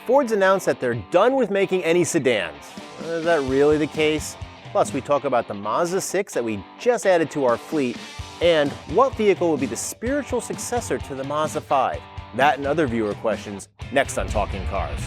Ford's announced that they're done with making any sedans. Is that really the case? Plus, we talk about the Mazda6 that we just added to our fleet, and what vehicle will be the spiritual successor to the Mazda5. That and other viewer questions next on Talking Cars.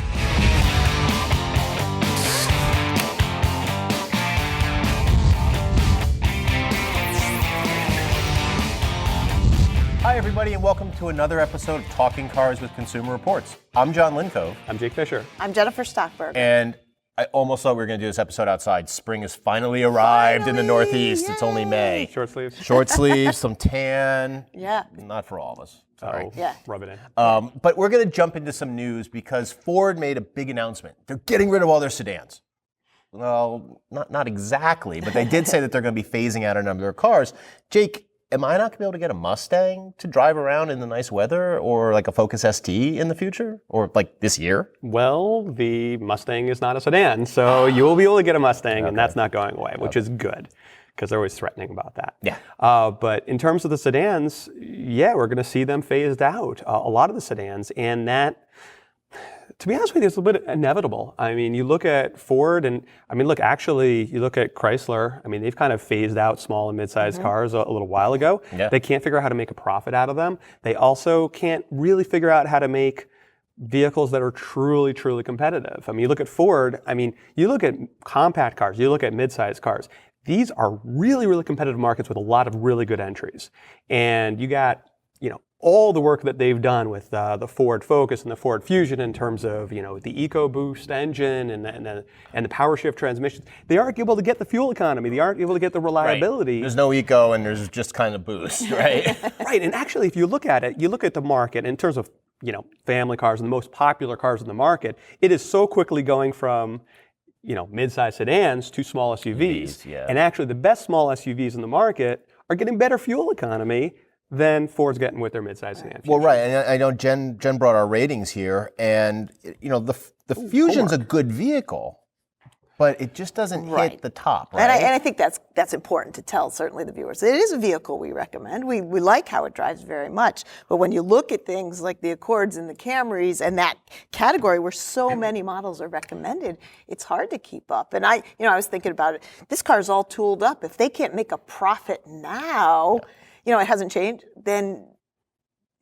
Hi everybody, and welcome to another episode of Talking Cars with Consumer Reports. I'm John Lincove. I'm Jake Fisher. I'm Jennifer Stockberg. And I almost thought we were going to do this episode outside. Spring has finally arrived in the Northeast. Yay. It's only May. Short sleeves. Short sleeves, some tan. Yeah. Not for all of us. Sorry. Oh, Yeah. rub it in. But we're going to jump into some news because Ford made a big announcement. They're getting rid of all their sedans. Well, not exactly, but they did say that they're going to be phasing out a number of their cars. Jake, am I not going to be able to get a Mustang to drive around in the nice weather, or like a Focus ST in the future, or like this year? Well, the Mustang is not a sedan, so you will be able to get a Mustang, and that's not going away, which is good, because they're always threatening about that. Yeah. But in terms of the sedans, yeah, we're going to see them phased out, a lot of the sedans, and that, to be honest with you, it's a little bit inevitable. I mean, you look at Ford and, you look at Chrysler. I mean, they've kind of phased out small and mid-sized cars a little while ago. Yeah. They can't figure out how to make a profit out of them. They also can't really figure out how to make vehicles that are truly, truly competitive. I mean, you look at Ford, you look at compact cars, you look at mid-sized cars. These are really, really competitive markets with a lot of really good entries. And you got, all the work that they've done with the Ford Focus and the Ford Fusion in terms of, the EcoBoost engine and the power shift transmissions. They aren't able to get the fuel economy. They aren't able to get the reliability. Right. There's no eco and there's just kind of boost, right? Right, and actually if you look at it, you look at the market in terms of, family cars and the most popular cars in the market, it is so quickly going from, mid-size sedans to small SUVs. Yeah. And actually the best small SUVs in the market are getting better fuel economy than Ford's getting with their mid-size sedans. Well, right, and I know Jen brought our ratings here, and the Fusion's a good vehicle, but it just doesn't hit the top, right? And I think that's important to tell, certainly the viewers. It is a vehicle we recommend. We like how it drives very much. But when you look at things like the Accords and the Camrys and that category where so many models are recommended, it's hard to keep up. And I was thinking about it. This car's all tooled up. If they can't make a profit now, it hasn't changed, then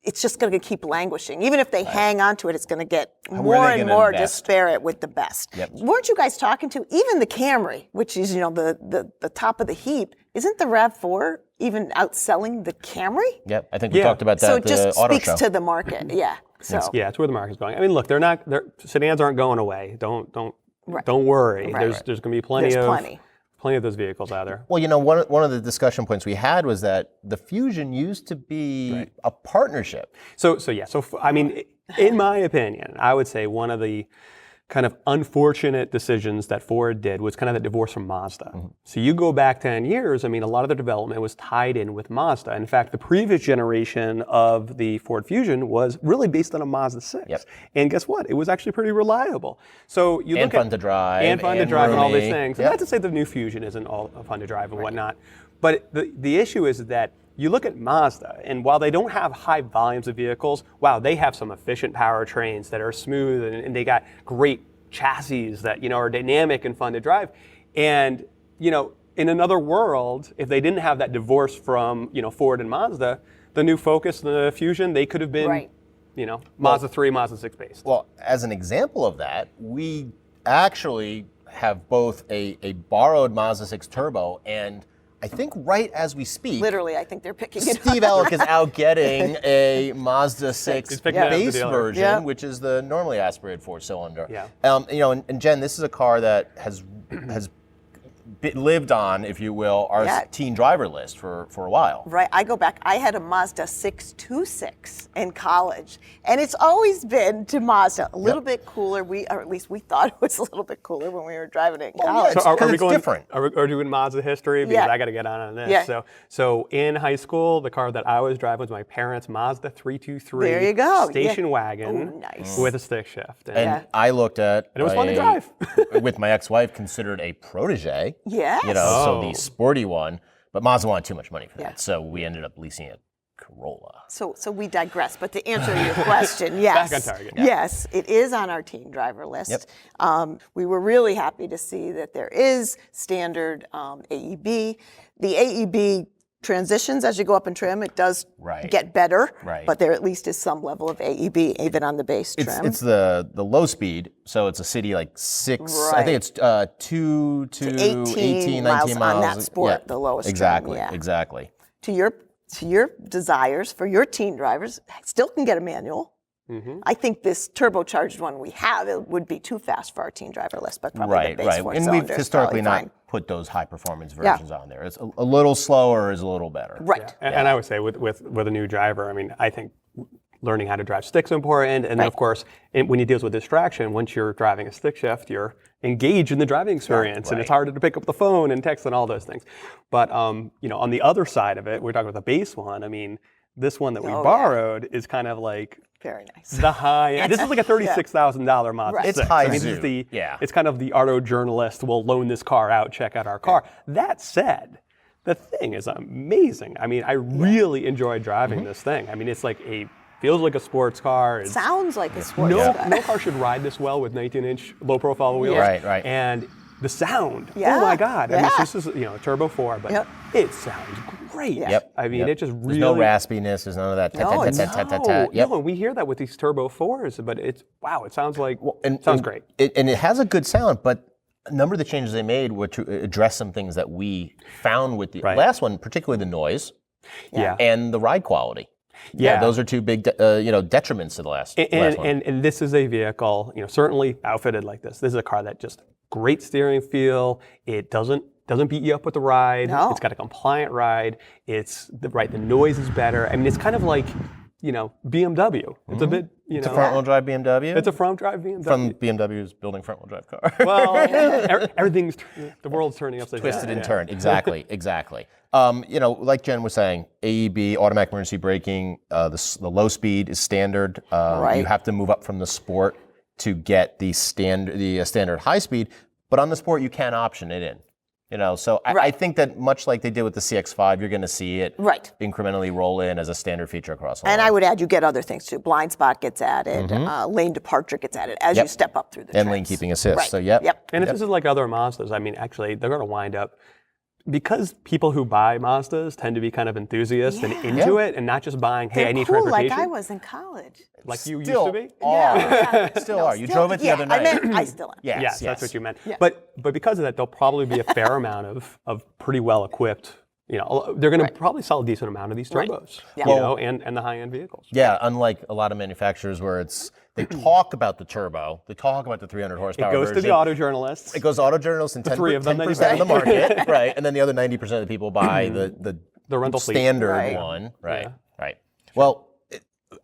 it's just going to keep languishing. Even if they hang on to it, it's going to get more and more disparate with the best. Yep. Weren't you guys talking to even the Camry, which is, the top of the heap, isn't the RAV4 even outselling the Camry? Yep, I think we talked about that So at it just the auto speaks show. to the market, yeah. So. Yeah, it's where the market's going. Look, sedans aren't going away. Don't worry. There's going to be plenty of those vehicles out there. Well, one of the discussion points we had was that the Fusion used to be a partnership. So in my opinion, I would say one of the kind of unfortunate decisions that Ford did was kind of the divorce from Mazda. Mm-hmm. So you go back 10 years, a lot of the development was tied in with Mazda. In fact, the previous generation of the Ford Fusion was really based on a Mazda6. Yep. And guess what? It was actually pretty reliable. So you look at fun to drive. And fun to drive and all these roomy. things. Yep. Not to say the new Fusion isn't all fun to drive and whatnot. But the issue is that you look at Mazda, and while they don't have high volumes of vehicles, wow, they have some efficient powertrains that are smooth, and they got great chassis that are dynamic and fun to drive. And in another world, if they didn't have that divorce from Ford and Mazda, the new Focus and the Fusion, they could have been Mazda 3, Mazda 6 based. Well, as an example of that, we actually have both a borrowed Mazda 6 Turbo, and I think right as we speak, literally, I think they're picking it up. Steve Ellick is out getting a Mazda 6 base version, which is the normally aspirated 4-cylinder. Yeah. And Jen, this is a car that has lived on, if you will, our teen driver list for a while. Right. I go back. I had a Mazda 626 in college, and it's always been to Mazda a little bit cooler. Or at least we thought it was a little bit cooler when we were driving it in college. Yeah, so are we going different? Are we doing Mazda history? Because I got to get on this. Yeah. So in high school, the car that I was driving was my parents' Mazda 323. There you go. Station wagon with a stick shift. And I looked at and it was fun to drive. with my ex-wife, considered a protege. Yes. So the sporty one, but Mazda wanted too much money for that, so we ended up leasing it Corolla. So we digress, but to answer your question, yes. Back on target. Yes, it is on our teen driver list. We were really happy to see that there is standard AEB. The AEB transitions as you go up in trim. It does get better, but there at least is some level of AEB even on the base trim. It's the low speed, so it's a city like 6, I think it's 2 to 18, 19 miles on that sport, the lowest exactly, trim. Exactly. To your desires for your teen drivers, still can get a manual. I think this turbocharged one we have, it would be too fast for our teen driver list, but probably the base 4 And we've historically not put those high performance versions on there. It's a little slower is a little better. Right. Yeah. And I would say with a new driver, I mean, I think learning how to drive stick's important. And then of course, when you deal with distraction, once you're driving a stick shift, you're engaged in the driving experience, and it's harder to pick up the phone and text and all those things. But on the other side of it, we're talking about the base one. I mean, this one that we borrowed is kind of like very nice. The high end. This is like a $36,000 Mazda 6. It's high I mean, zoom. It's kind of the auto journalist will loan this car out, check out our car. That said, the thing is amazing. I mean, I really enjoy driving this thing. I mean, it's like feels like a sports car. It sounds like a sports car. No car should ride this well with 19-inch low-profile wheels. Right. And the sound, oh my God. I mean, this is a turbo 4, but it sounds great. I mean, it just really... There's no raspiness, there's none of that. No, we hear that with these turbo 4s, but it sounds like, sounds great. And it has a good sound, but a number of the changes they made were to address some things that we found with the last one, particularly the noise and the ride quality. Those are two big, detriments to the last one. And this is a vehicle, certainly outfitted like this. This is a car that just great steering feel. It doesn't beat you up with the ride. No. It's got a compliant ride. The noise is better. I mean, it's kind of like, BMW. It's a bit, It's a front-wheel drive BMW? It's a front-wheel drive BMW. From BMW's building front-wheel drive car. Well, the world's turning upside down. Twisted and turned, exactly. Like Jen was saying, AEB, automatic emergency braking, the low speed is standard. You have to move up from the sport to get the standard high speed, but on the sport you can option it in. So I think that much like they did with the CX-5, you're going to see it incrementally roll in as a standard feature across all. And I would add, you get other things too. Blind spot gets added, lane departure gets added as you step up through the and lane keeping assist. Right. So And if this is like other Mazdas, I mean, actually, they're going to wind up, because people who buy Mazdas tend to be kind of enthusiasts and into it, and not just buying, hey, I need transportation. Like I was in college. Like you used to be? Still are. You drove it the other night. I still am. Yes, that's what you meant. Yeah. But because of that, there'll probably be a fair amount of pretty well equipped. They're going to probably sell a decent amount of these turbos. And the high end vehicles. Yeah, unlike a lot of manufacturers where they talk about the turbo, they talk about the 300 horsepower. It goes to the auto journalists. It goes to auto journalists and 10% of the market, and then the other 90% of the people buy the rental standard one, right? Well,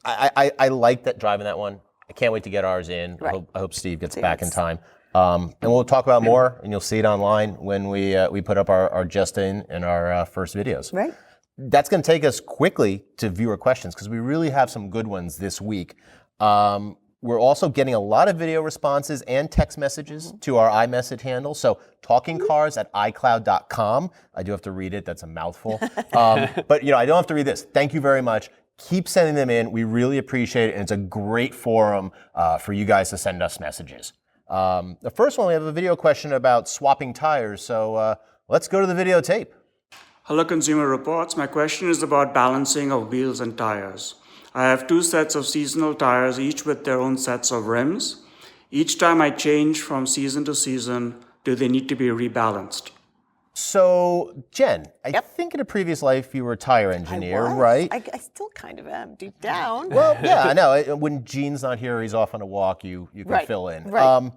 I like that driving that one. I can't wait to get ours in. I hope Steve gets back in time. And we'll talk about more, and you'll see it online when we put up our just in our first videos. Right. That's going to take us quickly to viewer questions because we really have some good ones this week. We're also getting a lot of video responses and text messages to our iMessage handle. So TalkingCars@iCloud.com. I do have to read it. That's a mouthful. But I don't have to read this. Thank you very much. Keep sending them in. We really appreciate it, and it's a great forum for you guys to send us messages. The first one, we have a video question about swapping tires. So let's go to the videotape. Hello, Consumer Reports. My question is about balancing of wheels and tires. I have 2 sets of seasonal tires, each with their own sets of rims. Each time I change from season to season, do they need to be rebalanced? So, Jen, I think in a previous life you were a tire engineer, right? I still kind of am, deep down. Well, yeah, I know. When Gene's not here, he's off on a walk, you can fill in. Right.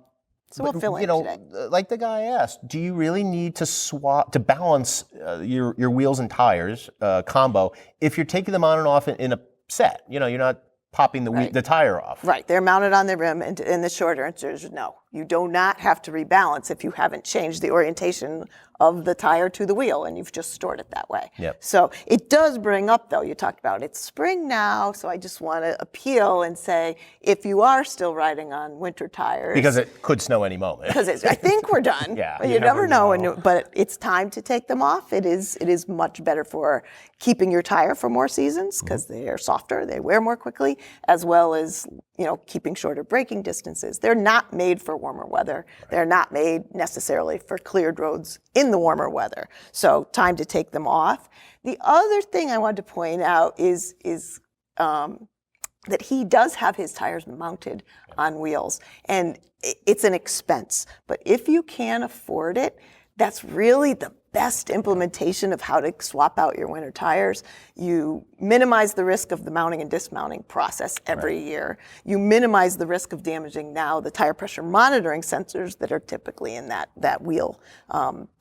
So we'll fill in today. Like the guy asked, do you really need to balance your wheels and tires combo if you're taking them on and off in a set? You're not popping the tire off. Right. They're mounted on the rim, and the short answer is no. You do not have to rebalance if you haven't changed the orientation of the tire to the wheel and you've just stored it that way. Yep. So it does bring up, though, you talked about it's spring now, so I just want to appeal and say, if you are still riding on winter tires. Because it could snow any moment. Because I think we're done. Yeah. But you never know. But it's time to take them off. It is much better for keeping your tire for more seasons because they are softer, they wear more quickly, as well as keeping shorter braking distances. They're not made for warmer weather. Right. They're not made necessarily for cleared roads in the warmer weather. So time to take them off. The other thing I wanted to point out is that he does have his tires mounted on wheels, and it's an expense. But if you can afford it, that's really the best implementation of how to swap out your winter tires. You minimize the risk of the mounting and dismounting process every year. You minimize the risk of damaging now the tire pressure monitoring sensors that are typically in that wheel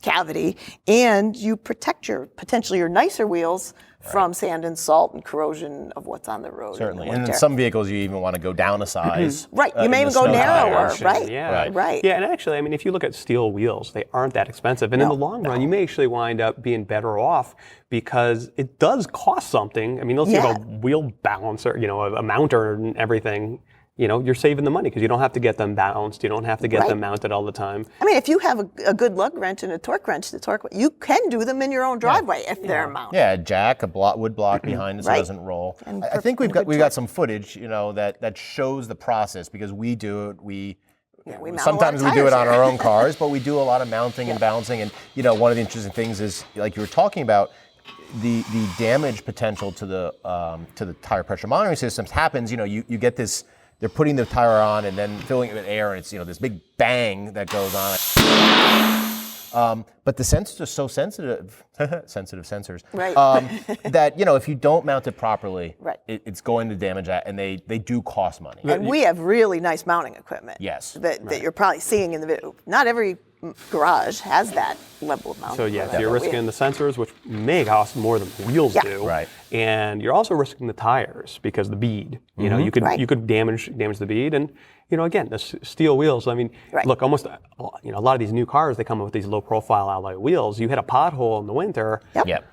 cavity, and you protect potentially your nicer wheels from sand and salt and corrosion of what's on the road. Certainly. In the And winter. in some vehicles, you even want to go down a size. Right. You may in even the go snow narrower. tires. Right. Yeah. Right. Yeah, and actually, I mean, if you look at steel wheels, they aren't that expensive. And in the long run, you may actually wind up being better off because it does cost something. I mean, let's say a wheel balancer, a mounter and everything. You're saving the money because you don't have to get them balanced. You don't have to get them mounted all the time. I mean, if you have a good lug wrench and a torque wrench, you can do them in your own driveway if they're mounted. Yeah, a jack, wood block behind it so it doesn't roll. I think we've got some footage, that shows the process because we do it. We sometimes we do it on our own cars, but we do a lot of mounting and balancing. And one of the interesting things is, like you were talking about, the damage potential to the tire pressure monitoring systems happens. You get this. They're putting the tire on and then filling it with air, and it's this big bang that goes on. But the sensors are so sensitive, sensitive sensors, that if you don't mount it properly, it's going to damage that, and they do cost money. And we have really nice mounting equipment. Yes. That you're probably seeing in the video. Not every garage has that level of mounting. So you're risking the sensors, which may cost more than wheels do. Right. And you're also risking the tires because the bead. You could damage the bead, and again, the steel wheels. I mean, look, almost a lot of these new cars, they come with these low-profile alloy wheels. You hit a pothole in the winter. Yep.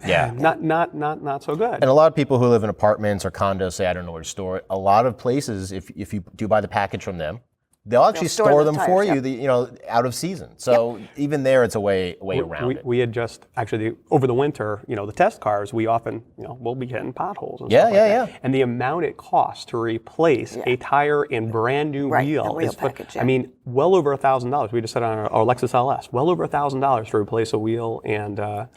Yeah. Not so good. And a lot of people who live in apartments or condos say, I don't know where to store it. A lot of places, if you do buy the package from them, they'll actually store them for you, out of season. So even there, it's a way around it. We had just actually over the winter, the test cars, we often, we'll be hitting potholes. And Yeah. And the amount it costs to replace a tire and brand new wheel is, package, I mean, well over $1,000. We just said on our Lexus LS, well over $1,000 to replace a wheel and a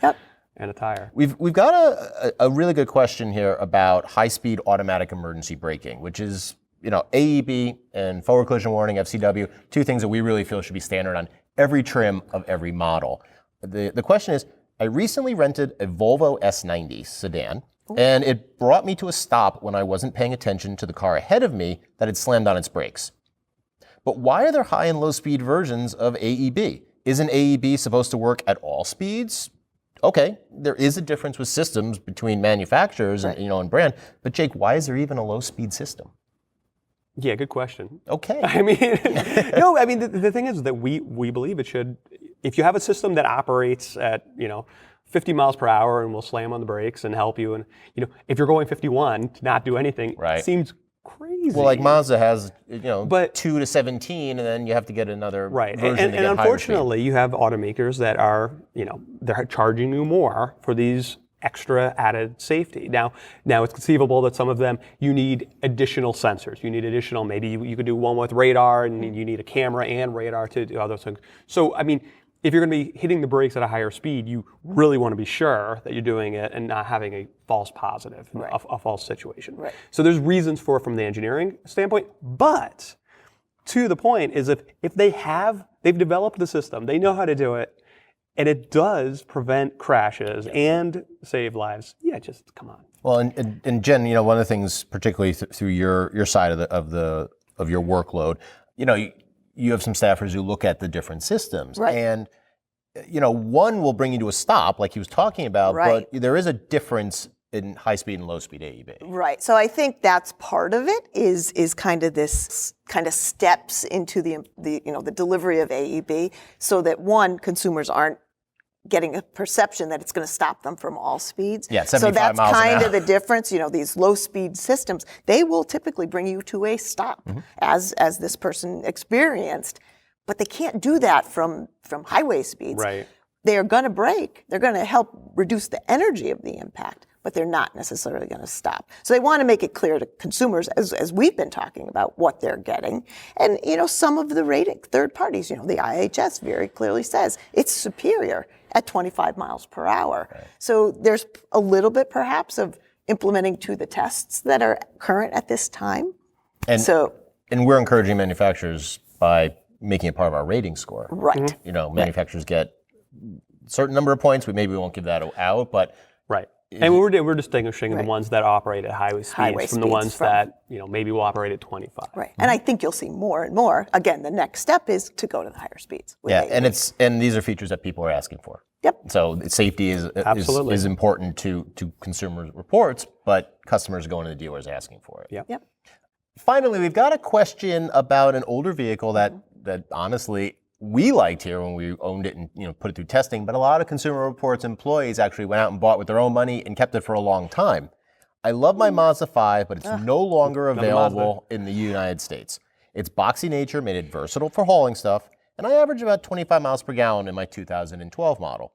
tire. We've got a really good question here about high-speed automatic emergency braking, which is AEB and forward collision warning, FCW, two things that we really feel should be standard on every trim of every model. The question is, I recently rented a Volvo S90 sedan, and it brought me to a stop when I wasn't paying attention to the car ahead of me that had slammed on its brakes. But why are there high and low speed versions of AEB? Isn't AEB supposed to work at all speeds? Okay, there is a difference with systems between manufacturers and brand, but Jake, why is there even a low speed system? Yeah, good question. Okay. I mean, the thing is that we believe it should, if you have a system that operates at, 50 miles per hour and will slam on the brakes and help you, and, if you're going 51 to not do anything, it seems crazy. Well, like Mazda has, 2 to 17, and then you have to get another version and unfortunately, you have automakers that are, they're charging you more for these extra added safety. Now it's conceivable that some of them, you need additional sensors. You need additional, maybe you could do one with radar, and you need a camera and radar to do other things. So, I mean, if you're going to be hitting the brakes at a higher speed, you really want to be sure that you're doing it and not having a false positive, a false situation. Right. So there's reasons for it from the engineering standpoint, but to the point is if they've developed the system, they know how to do it, and it does prevent crashes and save lives. Yeah, just come on. Well, and Jen, one of the things, particularly through your side of your workload, you have some staffers who look at the different systems, and one will bring you to a stop, like he was talking about, but there is a difference in high-speed and low-speed AEB. Right. So I think that's part of it is kind of this kind of steps into the delivery of AEB so that one, consumers aren't getting a perception that it's going to stop them from all speeds. Yeah, so 75 that's miles an kind hour. of the difference. These low-speed systems, they will typically bring you to a stop, as this person experienced, but they can't do that from highway speeds. Right. They are going to brake. They're going to help reduce the energy of the impact, but they're not necessarily going to stop. So they want to make it clear to consumers, as we've been talking about, what they're getting. And, some of the rating, third parties, the IHS very clearly says it's superior at 25 miles per hour. Right. So there's a little bit, perhaps, of implementing to the tests that are current at this time. And we're encouraging manufacturers by making it part of our rating score. Right. Manufacturers get a certain number of points. We won't give that out, but right. And we're distinguishing the ones that operate at highway speeds from the ones that maybe will operate at 25. Right. And I think you'll see more and more. Again, the next step is to go to the higher speeds. Yeah, and these are features that people are asking for. Yep. So safety is important to consumer reports, but customers are going to the dealers asking for it. Yep. Finally, we've got a question about an older vehicle that honestly we liked here when we owned it and put it through testing, but a lot of Consumer Reports employees actually went out and bought with their own money and kept it for a long time. I love my Mazda 5, but it's no longer available in the United States. Its boxy nature made it versatile for hauling stuff, and I average about 25 miles per gallon in my 2012 model.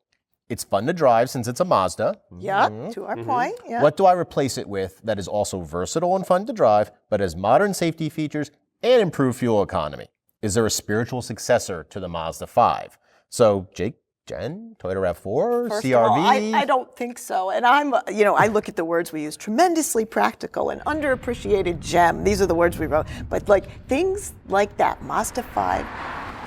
It's fun to drive since it's a Mazda. Yeah, to our point. Yeah. What do I replace it with that is also versatile and fun to drive, but has modern safety features and improved fuel economy? Is there a spiritual successor to the Mazda 5? So, Jake, Jen, Toyota RAV4, First CRV? of all, I don't think so. And I look at the words we use, tremendously practical and underappreciated gem. These are the words we wrote. But things like that, Mazda 5,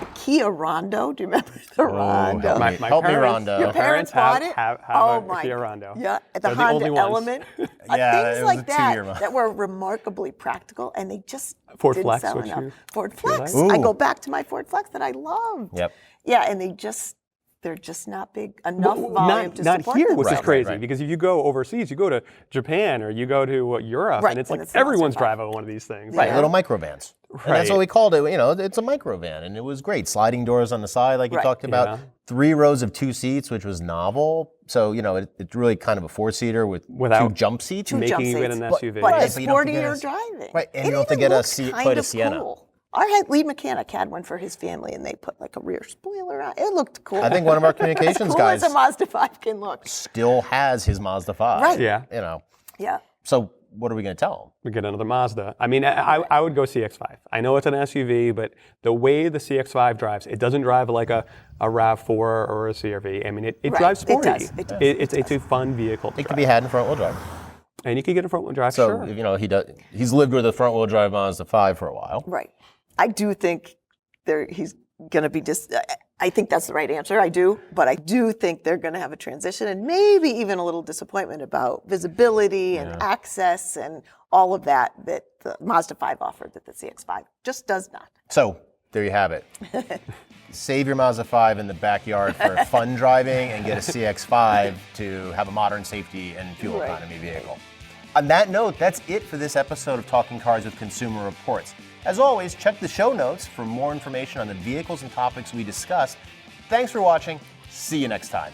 the Kia Rondo. Do you remember the Rondo? Help me, Rondo. Your parents bought it? have oh a Kia Rondo. Yeah, the They're Honda only ones. Element. Yeah, things it was like a two-year that model. that were remarkably practical, and they just Ford didn't Flex, sell which enough. you- Ford Flex. Ooh. I go back to my Ford Flex that I loved. Yep. Yeah, and they're just not big enough volume to not support here, them. which is Right, crazy, right. because if you go overseas, you go to Japan or you go to Europe, Right, and it's and like it's the Mazda everyone's 5. driving one of these things. Right, Yeah. little microvans. And that's Right. what we called it. It's a microvan, and it was great. Sliding doors on the side, like you Right. talked about. Yeah. 3 rows of 2 seats, which was novel. So, it's really kind of a 4-seater with 2 Without jump seats. Two jump making it an seats. SUV. But Right, the but you don't have to get sportier a- driving. Right, and It you don't have to even get a looks kind Toyota of Sienna. Cool. Our lead mechanic had one for his family, and they put like a rear spoiler on. It looked cool. I think one of our communications cool guys as a Mazda 5 can look. still has his Mazda 5. Right. Yeah. Yeah. So what are we going to tell him? We get another Mazda. I mean, I would go CX-5. I know it's an SUV, but the way the CX-5 drives, it doesn't drive like a RAV4 or a CRV. I mean, it Right. drives It sporty. does. It does. It's a fun vehicle to It drive. could be had in front-wheel drive. And you can get a front-wheel drive, So, sure. he's lived with a front-wheel drive Mazda 5 for a while. Right. I do think he's going to be I think that's the right answer. I do. But I do think they're going to have a transition and maybe even a little disappointment about visibility and access and all of that the Mazda 5 offered that the CX-5 just does not. So there you have it. Save your Mazda 5 in the backyard for fun driving and get a CX-5 to have a modern safety and fuel Right. economy vehicle. On that note, that's it for this episode of Talking Cars with Consumer Reports. As always, check the show notes for more information on the vehicles and topics we discussed. Thanks for watching. See you next time.